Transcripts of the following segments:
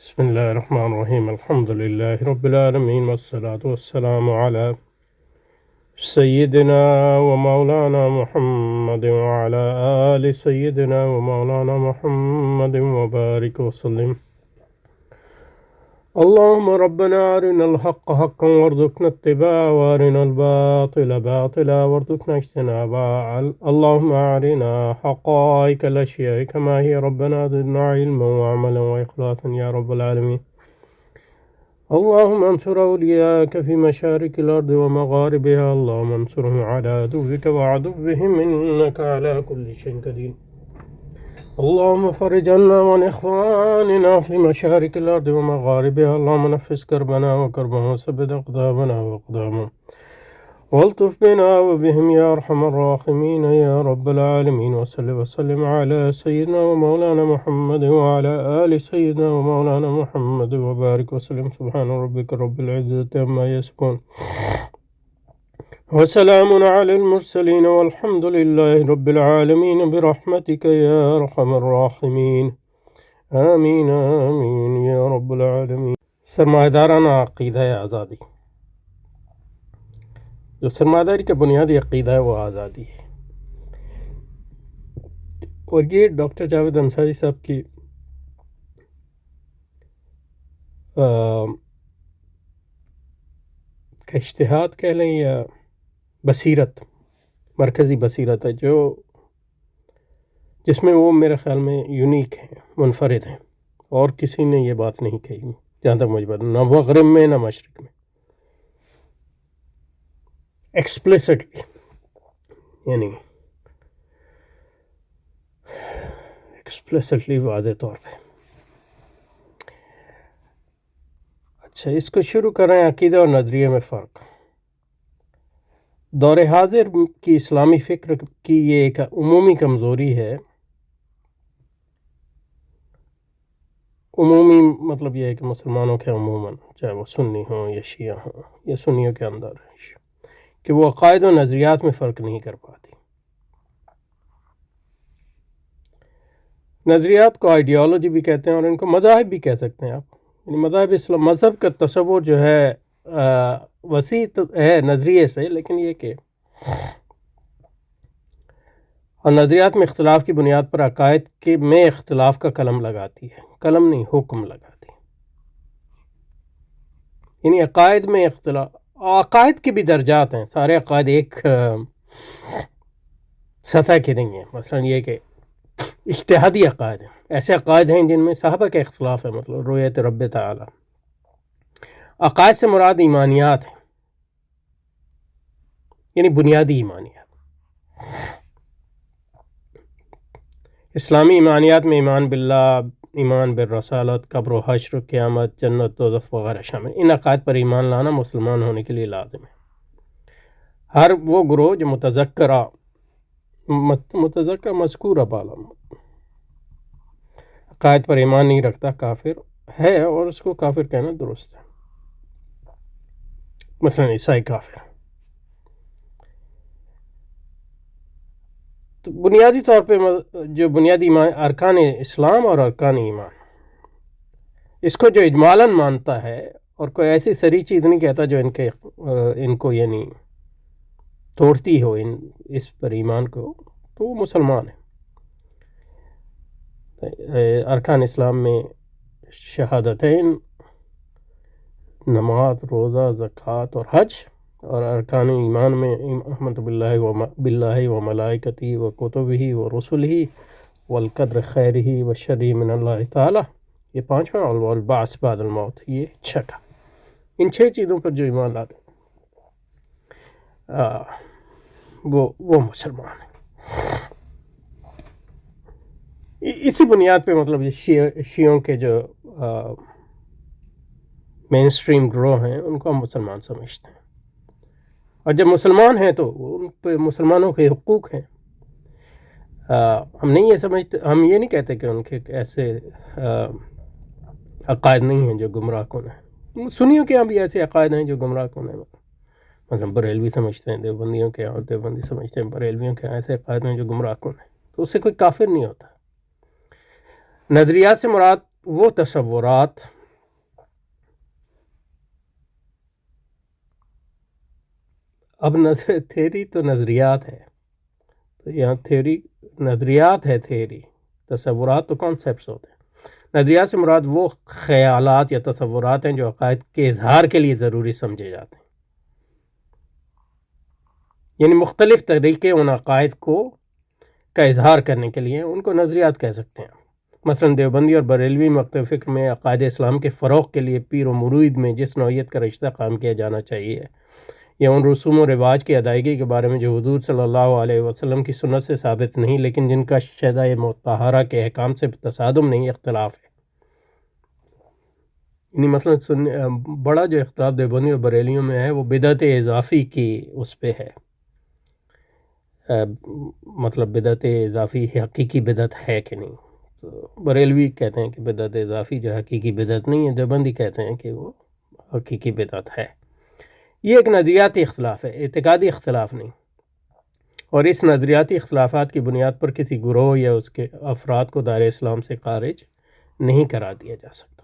بسم الله الرحمن الرحيم الحمد لله رب العالمين والصلاة والسلام على سيدنا ومولانا محمد وعلى آل سيدنا ومولانا محمد وبارك وسلم. اللهم ربنا أرنا الحق حقا وارزقنا اتباعه وأرنا الباطل باطلا وارزقنا اجتنابه. اللهم أرنا حقائق الأشياء كما هي ربنا زدنا علما وعملا وإخلاصا يا رب العالمين. اللهم انصر أولياءك في مشارق الأرض ومغاربها. اللهم انصرهم على عدوك وعدوهم إنك على كل شيء قدير. اللهم فرج عنا وعن إخواننا في مشارق الأرض ومغاربها. اللهم نفس كربنا وكربهم وثبت أقدامنا وأقدامهم والطف بنا وبهم يا أرحم الراحمين يا رب العالمين. وصل وسلم على سيدنا ومولانا محمد وعلى آل سيدنا ومولانا محمد وبارك وسلم. سبحان ربك رب العزة عما يصفون وسلام على المرسلين والحمد لله رب العالمين برحمتك يا أرحم الراحمين. آمین آمین یا رب العالمین. سرمایہ عقیدہ آزادی، جو سرمایہ داری کا بنیادی عقیدہ ہے وہ آزادی ہے، اور یہ ڈاکٹر جاوید انصاری صاحب کی کا اجتہاد کہہ لیں یا بصیرت، مرکزی بصیرت ہے جس میں وہ میرے خیال میں یونیک ہیں، منفرد ہیں، اور کسی نے یہ بات نہیں کہی جہاں تک مجھے پتا، نہ مغرب میں نہ مشرق میں، ایکسپلیسٹلی، یعنی ایکسپلیسٹلی واضح طور پہ. اچھا، اس کو شروع کر رہے ہیں عقیدہ اور نظریے میں فرق. دور حاضر کی اسلامی فکر کی یہ ایک عمومی کمزوری ہے. عمومی مطلب یہ ہے کہ مسلمانوں کے عموماً، چاہے وہ سنی ہوں یا شیعہ ہوں یا سنیوں کے اندر، کہ وہ عقائد و نظریات میں فرق نہیں کر پاتی. نظریات کو آئیڈیالوجی بھی کہتے ہیں اور ان کو مذاہب بھی کہہ سکتے ہیں آپ. یعنی مذہب اسلام، مذہب کا تصور جو ہے وسیع ہے نظریے سے، لیکن یہ کہ اور نظریات میں اختلاف کی بنیاد پر عقائد کے میں اختلاف کا قلم لگاتی ہے، قلم نہیں حکم لگاتی. یعنی عقائد میں اختلاف، عقائد کے بھی درجات ہیں، سارے عقائد ایک سطح کے نہیں ہیں. مثلا یہ کہ اجتہادی عقائد ہیں، ایسے عقائد ہیں جن میں صحابہ کا اختلاف ہے، مطلب رؤیت رب تعالی. عقائد سے مراد ایمانیات ہیں، یعنی بنیادی ایمانیات. اسلامی ایمانیات میں ایمان باللہ، ایمان بالرسالت، قبر و حشر، قیامت، جنت، دوزخ وغیرہ شامل. ان عقائد پر ایمان لانا مسلمان ہونے کے لیے لازم ہے. ہر وہ گروہ جو مذکورہ بالا عقائد پر ایمان نہیں رکھتا کافر ہے، اور اس کو کافر کہنا درست ہے. مثلا عیسائی کافر. تو بنیادی طور پہ جو بنیادی ایمان، ارکان اسلام اور ارکان ایمان، اس کو جو اجمالاً مانتا ہے اور کوئی ایسی سری چیز نہیں کہتا جو ان کو یعنی توڑتی ہو اس پر ایمان کو، تو وہ مسلمان ہے. ارکان اسلام میں شہادتین، نماز، روزہ، زکوٰۃ اور حج، اور ارکان ایمان میں احمد باللہ و ملائکتہ و کتبہ و رسلہ والقدر خیرہ و شرہ من اللہ تعالی، یہ پانچواں، والبعث بعد الموت، یہ چھٹا. ان 6 چیزوں پر جو ایمان لاتے وہ مسلمان ہیں. اسی بنیاد پہ مطلب یہ شیعوں کے جو مین اسٹریم گروہ ہیں ان کو ہم مسلمان سمجھتے ہیں، اور جب مسلمان ہیں تو ان پہ مسلمانوں کے حقوق ہیں. ہم نہیں یہ سمجھتے، ہم یہ نہیں کہتے کہ ان کے ایسے عقائد نہیں ہیں جو گمراہ کن ہیں. سنیوں کے یہاں بھی ایسے عقائد ہیں جو گمراہ کن ہیں. مثلا بریلوی سمجھتے ہیں دیوبندیوں کے یہاں، اور دیوبندی سمجھتے ہیں بریلویوں کے یہاں ایسے عقائد ہیں جو گمراہ کن ہیں، تو اس سے کوئی کافر نہیں ہوتا. نظریات سے مراد وہ تصورات اب تھیری تو نظریات ہے، تو یہاں تھیوری نظریات ہے، تھیری تصورات تو کانسیپٹس ہوتے ہیں۔ نظریات سے مراد وہ خیالات یا تصورات ہیں جو عقائد کے اظہار کے لیے ضروری سمجھے جاتے ہیں، یعنی مختلف طریقے ان عقائد کا اظہار کرنے کے لیے ان کو نظریات کہہ سکتے ہیں۔ مثلا دیوبندی اور بریلوی مکتب فکر میں عقائد اسلام کے فروغ کے لیے پیر و مرید میں جس نوعیت کا رشتہ قائم کیا جانا چاہیے، یا ان رسوم و رواج کی ادائیگی کے بارے میں جو حضور صلی اللہ علیہ وسلم کی سنت سے ثابت نہیں لیکن جن کا شرع مطہرہ کے احکام سے تصادم نہیں، اختلاف ہے۔ یعنی مثلا بڑا جو اختلاف دیوبندی اور بریلیوں میں ہے وہ بدعت اضافی کی اس پہ ہے، مطلب بدعت اضافی حقیقی بدعت ہے کہ نہیں۔ تو بریلوی کہتے ہیں کہ بدعت اضافی جو حقیقی بدعت نہیں ہے، دیوبندی کہتے ہیں کہ وہ حقیقی بدعت ہے۔ یہ ایک نظریاتی اختلاف ہے، اعتقادی اختلاف نہیں، اور اس نظریاتی اختلافات کی بنیاد پر کسی گروہ یا اس کے افراد کو دائرہ اسلام سے خارج نہیں قرار دیا جا سکتا۔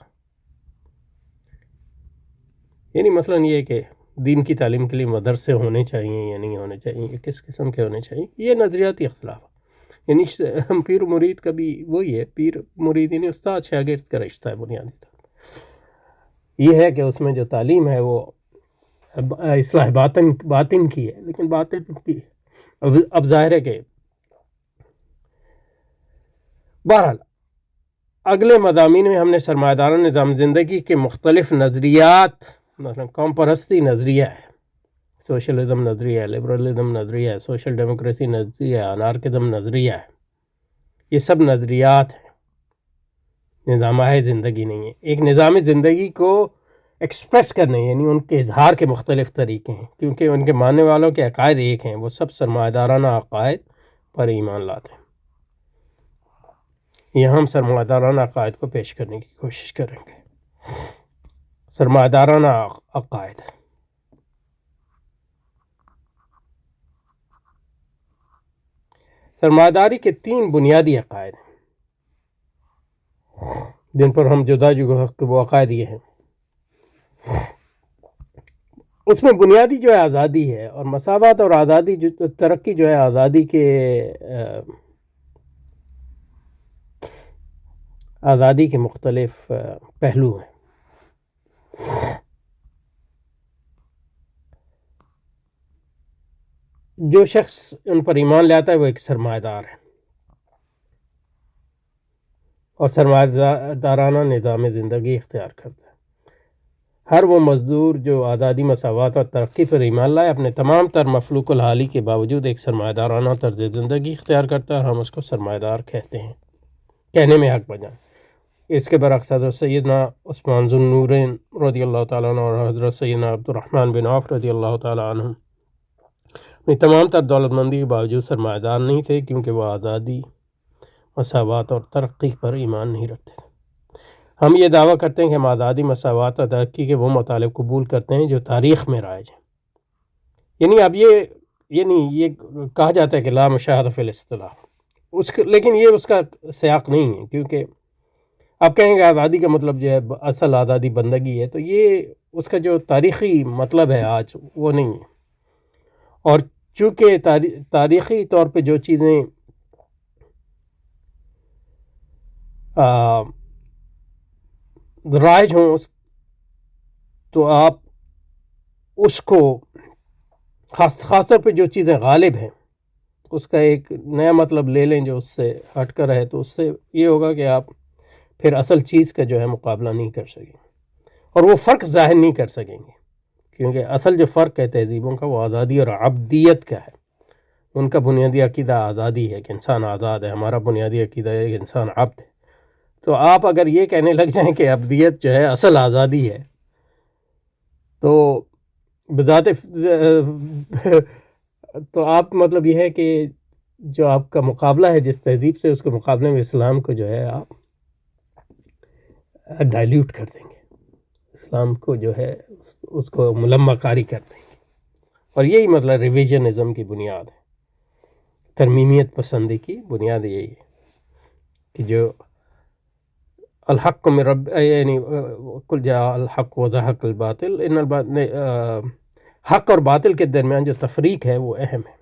یعنی مثلا یہ کہ دین کی تعلیم کے لیے مدرسے ہونے چاہیے یا نہیں ہونے چاہیے، یا کس قسم کے ہونے چاہیے، یہ نظریاتی اختلاف ہے۔ یعنی پیر و مرید کا بھی وہی ہے، پیر مرید یعنی استاد شاگرد کا رشتہ ہے بنیادی طور۔ یہ ہے کہ اس میں جو تعلیم ہے وہ اصلاح باطن کی ہے، لیکن باطن کی اب ظاہر ہے کہ بہرحال اگلے مضامین میں ہم نے سرمایہ دارانہ نظام زندگی کے مختلف نظریات، مثلا قوم پرستی نظریہ ہے، سوشلزم نظریہ ہے، لبرلزم نظریہ ہے، سوشل ڈیموکریسی نظریہ ہے، انارکزم نظریہ ہے، یہ سب نظریات ہیں، نظام زندگی نہیں ہے۔ ایک نظام زندگی کو ایکسپریس کرنے، یعنی ان کے اظہار کے مختلف طریقے ہیں، کیونکہ ان کے ماننے والوں کے عقائد ایک ہیں، وہ سب سرمایہ دارانہ عقائد پر ایمان لاتے ہیں۔ یہاں ہم سرمایہ دارانہ عقائد کو پیش کرنے کی کوشش کریں گے۔ سرمایہ دارانہ عقائد، سرمایہ داری کے 3 بنیادی عقائد ہیں جن پر ہم جدا وہ عقائد یہ ہیں۔ اس میں بنیادی جو ہے آزادی ہے، اور مساوات اور آزادی ترقی جو ہے آزادی کے مختلف پہلو ہیں۔ جو شخص ان پر ایمان لاتا ہے وہ ایک سرمایہ دار ہے، اور سرمایہ دارانہ نظام زندگی اختیار کرتا ہے۔ ہر وہ مزدور جو آزادی، مساوات اور ترقی پر ایمان لائے اپنے تمام تر مفلوق الحالی کے باوجود ایک سرمایہ دارانہ طرز زندگی اختیار کرتا ہے، اور ہم اس کو سرمایہ دار کہتے ہیں، کہنے میں حق بجائیں۔ اس کے برعکس حضرت سیدنا عثمان ذو النورین رضی اللہ تعالیٰ عنہ اور حضرت سیدنا عبد الرحمن بن عوف رضی اللہ تعالیٰ عنہ اپنی تمام تر دولت مندی کے باوجود سرمایہ دار نہیں تھے، کیونکہ وہ آزادی، مساوات اور ترقی پر ایمان نہیں رکھتے تھے۔ ہم یہ دعویٰ کرتے ہیں کہ ہم آزادی، مساوات اور ترقی کے وہ مطالب قبول کرتے ہیں جو تاریخ میں رائج ہیں۔ یعنی اب یہ کہا جاتا ہے کہ لا مشاہدہ فی الاصطلاح، لیکن یہ اس کا سیاق نہیں ہے، کیونکہ آپ کہیں گے آزادی کا مطلب جو ہے اصل آزادی بندگی ہے، تو یہ اس کا جو تاریخی مطلب ہے آج وہ نہیں ہے۔ اور چونکہ تاریخی طور پہ جو چیزیں رائج ہوں تو آپ اس کو خاص طور پہ جو چیزیں غالب ہیں اس کا ایک نیا مطلب لے لیں جو اس سے ہٹ کر ہے، تو اس سے یہ ہوگا کہ آپ پھر اصل چیز کا جو ہے مقابلہ نہیں کر سکیں گے، اور وہ فرق ظاہر نہیں کر سکیں گے، کیونکہ اصل جو فرق ہے تہذیبوں کا وہ آزادی اور عبدیت کا ہے۔ ان کا بنیادی عقیدہ آزادی ہے کہ انسان آزاد ہے، ہمارا بنیادی عقیدہ ہے کہ انسان عبد ہے۔ تو آپ اگر یہ کہنے لگ جائیں کہ عبدیت جو ہے اصل آزادی ہے، تو بذات تو آپ مطلب یہ ہے کہ جو آپ کا مقابلہ ہے جس تہذیب سے، اس کے مقابلے میں اسلام کو جو ہے آپ ڈائلیوٹ کر دیں گے، اسلام کو جو ہے اس کو ملمہ کاری کر دیں گے۔ اور یہی مطلب ریویژنزم کی بنیاد ہے، ترمیمیت پسندی کی بنیاد یہی ہے کہ جو الحق یعنی کل جاء الحق وزهق الباطل، حق اور باطل کے درمیان جو تفریق ہے وہ اہم ہے،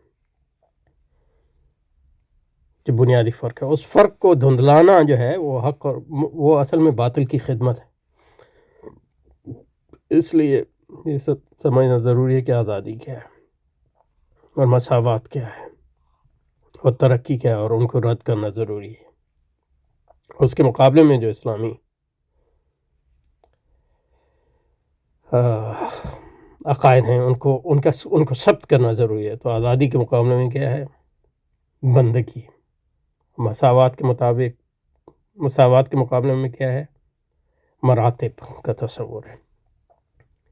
جو بنیادی فرق ہے، اس فرق کو دھندلانا جو ہے وہ حق اور وہ اصل میں باطل کی خدمت ہے۔ اس لیے یہ سب سمجھنا ضروری ہے کہ آزادی کیا ہے اور مساوات کیا ہے اور ترقی کیا ہے، اور ان کو رد کرنا ضروری ہے۔ اس کے مقابلے میں جو اسلامی عقائد ہیں ان کو ثبت کرنا ضروری ہے۔ تو آزادی کے مقابلے میں کیا ہے؟ بندگی۔ مساوات کے مقابلے میں کیا ہے؟ مراتب کا تصور ہے۔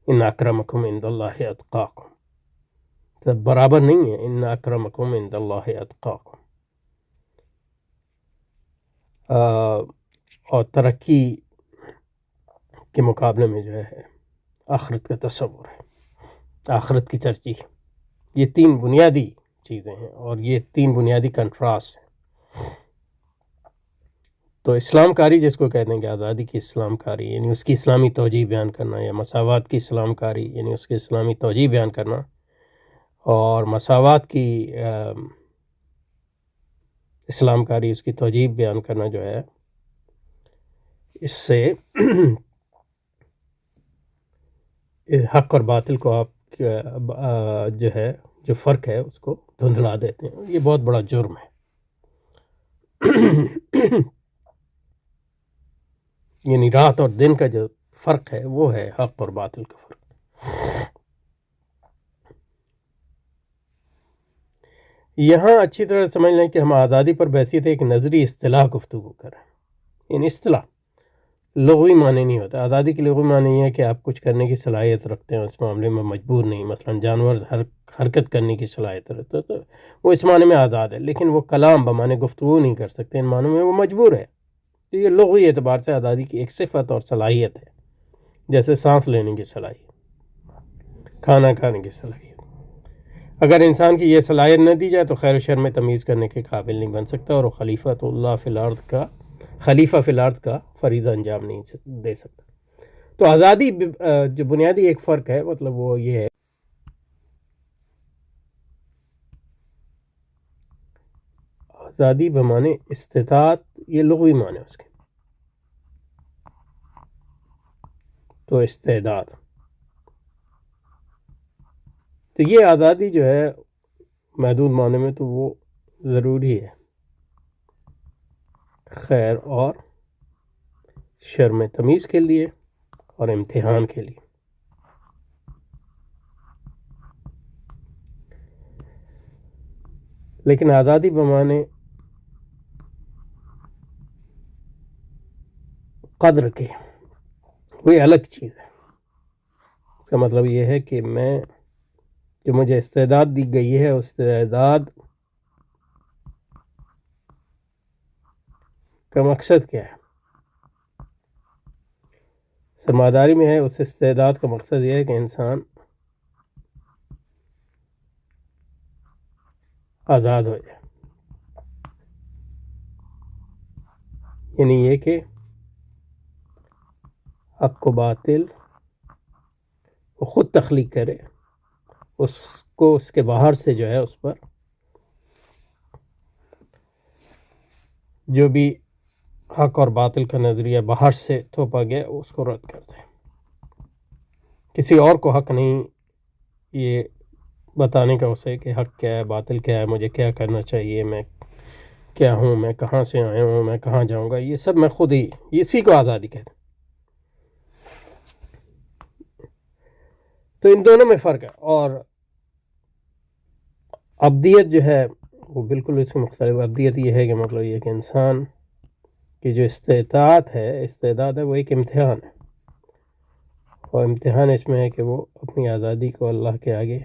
ان اکرمکم عند اللہ اتقاکم، سب برابر نہیں ہے۔ ان اکرمکم عند اللہ اتقاکم۔ اور ترقی کے مقابلے میں جو ہے آخرت کا تصور ہے، آخرت کی ترجیح۔ یہ تین بنیادی چیزیں ہیں اور یہ تین بنیادی کنٹراسٹ ہیں۔ تو اسلام کاری جس کو کہتے ہیں کہ آزادی کی اسلام کاری، یعنی اس کی اسلامی توجیہ بیان کرنا، یا مساوات کی اسلام کاری یعنی اس کی اسلامی توجیہ بیان کرنا، اور مساوات کی اسلام کاری اس کی توجیہ بیان کرنا جو ہے، اس سے حق اور باطل کو آپ جو ہے جو فرق ہے اس کو دھندلا دیتے ہیں۔ یہ بہت بڑا جرم ہے۔ یعنی رات اور دن کا جو فرق ہے وہ ہے حق اور باطل کا فرق۔ یہاں اچھی طرح سمجھ لیں کہ ہم آزادی پر بحثیت ایک نظری اصطلاح گفتگو کر رہے ہیں۔ یعنی اصطلاح لغوی معنی نہیں ہوتا۔ آزادی کی لغوی معنی یہ ہے کہ آپ کچھ کرنے کی صلاحیت رکھتے ہیں، اس معاملے میں مجبور نہیں۔ مثلا جانور حرکت کرنے کی صلاحیت رکھتے ہیں تو وہ اس معنی میں آزاد ہے، لیکن وہ کلام بمعنی گفتگو نہیں کر سکتے، ان معنوں میں وہ مجبور ہے۔ تو یہ لغوی اعتبار سے آزادی کی ایک صفت اور صلاحیت ہے، جیسے سانس لینے کی صلاحیت، کھانا کھانے کی صلاحیت۔ اگر انسان کی یہ صلاحیت نہ دی جائے تو خیر و شر میں تمیز کرنے کے قابل نہیں بن سکتا، اور وہ خلیفہ فی الارض کا فریضہ انجام نہیں دے سکتا۔ تو آزادی جو بنیادی ایک فرق ہے، مطلب وہ یہ ہے آزادی بمعنی استطاعت، یہ لغوی معنی اس کے۔ تو استعداد، تو یہ آزادی جو ہے محدود معنی میں تو وہ ضروری ہے خیر اور شر میں تمیز کے لیے اور امتحان کے لیے۔ لیکن آزادی بمعنی قدر کے کوئی الگ چیز ہے۔ اس کا مطلب یہ ہے کہ جو مجھے استعداد دی گئی ہے، اس استعداد کا مقصد کیا ہے؟ سرمایہ میں ہے، اس استعداد کا مقصد یہ ہے کہ انسان آزاد ہو جائے، یعنی یہ کہ حق و باطل وہ خود تخلیق کرے، اس کو اس کے باہر سے جو ہے اس پر جو بھی حق اور باطل کا نظریہ باہر سے تھوپا گیا اس کو رد کر دیں۔ کسی اور کو حق نہیں یہ بتانے کا اسے کہ حق کیا ہے، باطل کیا ہے، مجھے کیا کرنا چاہیے، میں کیا ہوں، میں کہاں سے آیا ہوں، میں کہاں جاؤں گا، یہ سب میں خود ہی، اسی کو آزادی کہتے ہیں۔ تو ان دونوں میں فرق ہے، اور ابدیت جو ہے وہ بالکل اس میں مختلف۔ ابدیت یہ ہے کہ مطلب یہ کہ انسان کی جو استطاعت ہے وہ ایک امتحان ہے، اور امتحان اس میں ہے کہ وہ اپنی آزادی کو اللہ کے آگے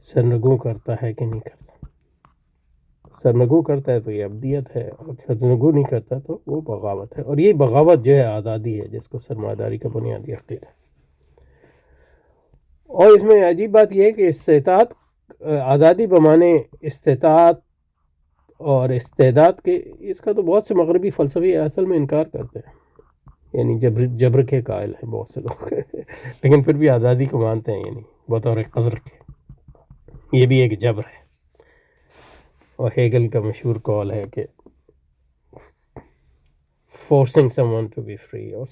سرنگوں کرتا ہے کہ نہیں کرتا۔ سرنگوں کرتا ہے تو یہ ابدیت ہے، اور سرنگوں نہیں کرتا تو وہ بغاوت ہے، اور یہ بغاوت جو ہے آزادی ہے، جس کو سرمایہ داری کا بنیادی عقیدہ ہے۔ اور اس میں عجیب بات یہ ہے کہ استطاعت، آزادی بمانے استطاعت اور استعداد کے، اس کا تو بہت سے مغربی فلسفی اصل میں انکار کرتے ہیں یعنی جبر کے قائل ہیں بہت سے لوگ لیکن پھر بھی آزادی کو مانتے ہیں، یعنی بطور قدر کے. یہ بھی ایک جبر ہے. اور ہیگل کا مشہور قول ہے کہ forcing someone to be free, اور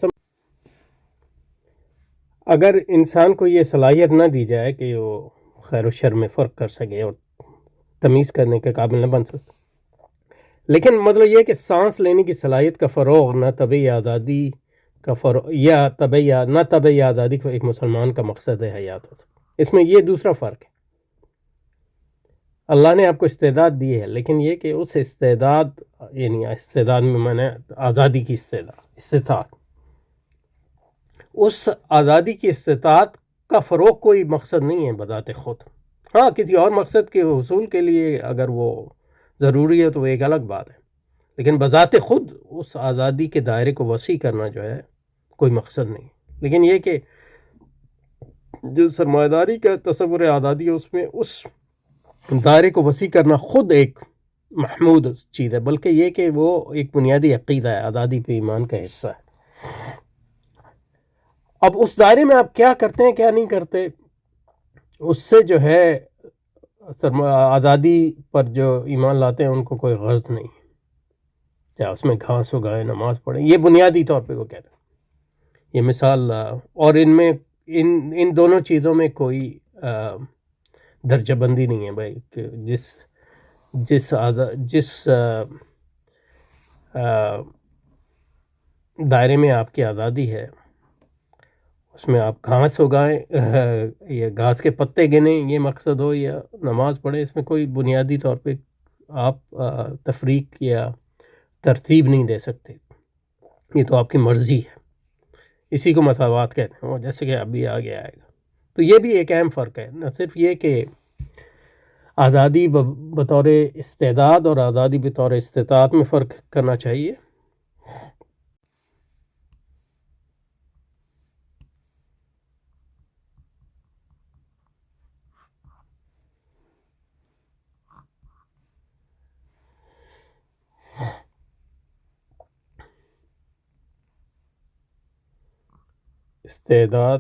اگر انسان کو یہ صلاحیت نہ دی جائے کہ وہ خیر و شر میں فرق کر سکے اور تمیز کرنے کے قابل نہ بن سکے، لیکن مطلب یہ کہ سانس لینے کی صلاحیت کا فروغ نہ طبعی آزادی کا فروغ یا نہ طبعی آزادی کو ایک مسلمان کا مقصد حیات ہوتا. اس میں یہ دوسرا فرق ہے. اللہ نے آپ کو استعداد دی ہے، لیکن یہ کہ اس استعداد، یعنی استعداد میں میں نے آزادی کی استطاعت، اس آزادی کی استطاعت کا فروغ کوئی مقصد نہیں ہے بذات خود. ہاں کسی اور مقصد کے حصول کے لیے اگر وہ ضروری ہے تو وہ ایک الگ بات ہے، لیکن بذات خود اس آزادی کے دائرے کو وسیع کرنا جو ہے کوئی مقصد نہیں. لیکن یہ کہ جو سرمایہ داری کا تصور آزادی ہے، اس میں اس دائرے کو وسیع کرنا خود ایک محمود چیز ہے، بلکہ یہ کہ وہ ایک بنیادی عقیدہ ہے، آزادی پہ ایمان کا حصہ ہے. اب اس دائرے میں آپ کیا کرتے ہیں کیا نہیں کرتے، اس سے جو ہے آزادی پر جو ایمان لاتے ہیں ان کو کوئی غرض نہیں، چاہے اس میں گھاس اگائیں، نماز پڑھیں. یہ بنیادی طور پہ وہ کہتے ہیں. یہ مثال، اور ان میں ان دونوں چیزوں میں کوئی درجہ بندی نہیں ہے بھائی، کہ جس دائرے میں آپ کی آزادی ہے اس میں آپ گھاس اگائیں یا گھاس کے پتے گنیں، یہ مقصد ہو، یا نماز پڑھیں، اس میں کوئی بنیادی طور پہ آپ تفریق یا ترتیب نہیں دے سکتے. یہ تو آپ کی مرضی ہے. اسی کو مساوات کہتے ہیں، جیسے کہ ابھی آگے آئے گا. تو یہ بھی ایک اہم فرق ہے، نہ صرف یہ کہ آزادی بطور استعداد اور آزادی بطور استطاعت میں فرق کرنا چاہیے. استعداد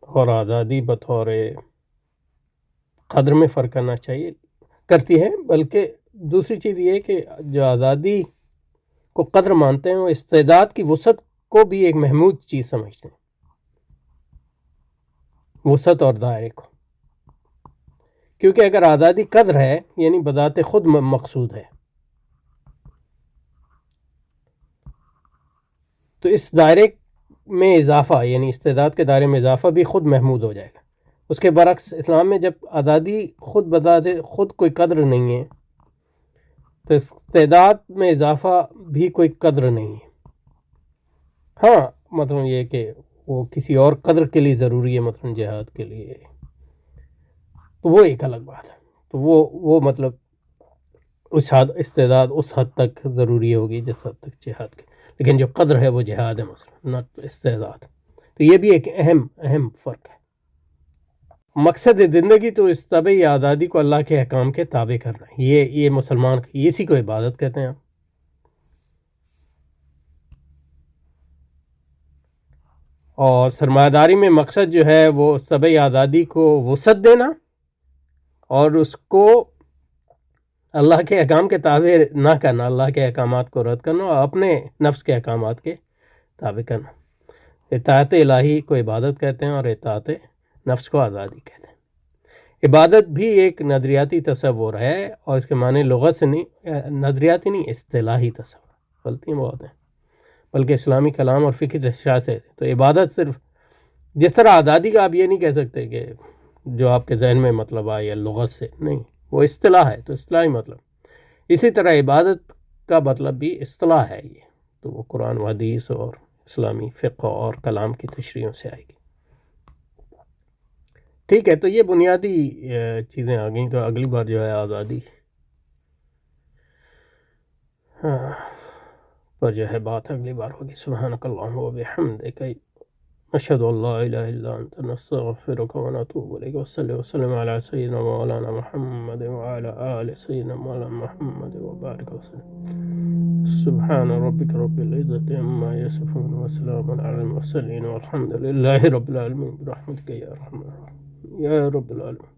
اور آزادی بطور قدر میں فرق کرنا چاہیے، کرتی ہے. بلکہ دوسری چیز یہ کہ جو آزادی کو قدر مانتے ہیں وہ استعداد کی وسعت کو بھی ایک محمود چیز سمجھتے ہیں، وسعت اور دائرے کو. کیونکہ اگر آزادی قدر ہے یعنی بذات خود مقصود ہے، تو اس دائرے میں اضافہ، یعنی استعداد کے دائرے میں اضافہ بھی خود محمود ہو جائے گا. اس کے برعکس اسلام میں جب آزادی خود بذات خود کوئی قدر نہیں ہے تو استعداد میں اضافہ بھی کوئی قدر نہیں ہے. ہاں مطلب یہ کہ وہ کسی اور قدر کے لیے ضروری ہے، مثلا جہاد کے لیے، تو وہ ایک الگ بات ہے. تو وہ مطلب اس استعداد اس حد تک ضروری ہوگی جس حد تک جہاد کے، لیکن جو قدر ہے وہ جہاد ہے مثلا، نہ استعداد. تو یہ بھی ایک اہم فرق ہے. مقصد زندگی تو اس طبعی آزادی کو اللہ کے احکام کے تابع کرنا ہے. یہ مسلمان اسی کو عبادت کہتے ہیں. اور سرمایہ داری میں مقصد جو ہے وہ طبعی آزادی کو وسعت دینا اور اس کو اللہ کے احکام کے تابع نہ کرنا، اللہ کے احکامات کو رد کرنا اور اپنے نفس کے احکامات کے تابع کرنا. اطاعت الہی کو عبادت کہتے ہیں اور اطاعت نفس کو آزادی کہتے ہیں. عبادت بھی ایک نظریاتی تصور ہے، اور اس کے معنی لغت سے نہیں، نظریاتی نہیں، اصطلاحی تصور. غلطیاں بہت ہیں، بلکہ اسلامی کلام اور فقہ اشاعت سے. تو عبادت صرف جس طرح آزادی کا آپ یہ نہیں کہہ سکتے کہ جو آپ کے ذہن میں مطلب آئے یا لغت سے، نہیں، وہ اصطلاح ہے، تو اصطلاحی مطلب. اسی طرح عبادت کا مطلب بھی اصطلاح ہے. یہ تو وہ قرآن و حدیث اور اسلامی فقہ اور کلام کی تشریحوں سے آئے گی. ٹھیک ہے، تو یہ بنیادی چیزیں آ گئیں. تو اگلی بار جو ہے آزادی پر جو ہے بات اگلی بار ہوگی. سبحانک اللہم و بحمدک أشهد أن لا إله إلا أنت نستغفرك ونتوب إليك وصلي وسلم على سيدنا مولانا محمد وعلى آل سيدنا مولانا محمد وبارك وسلم. سبحان ربك رب العزة عما يصفون وسلام على المرسلين والحمد لله رب العالمين برحمتك يا أرحم الراحمين يا رب العالمين.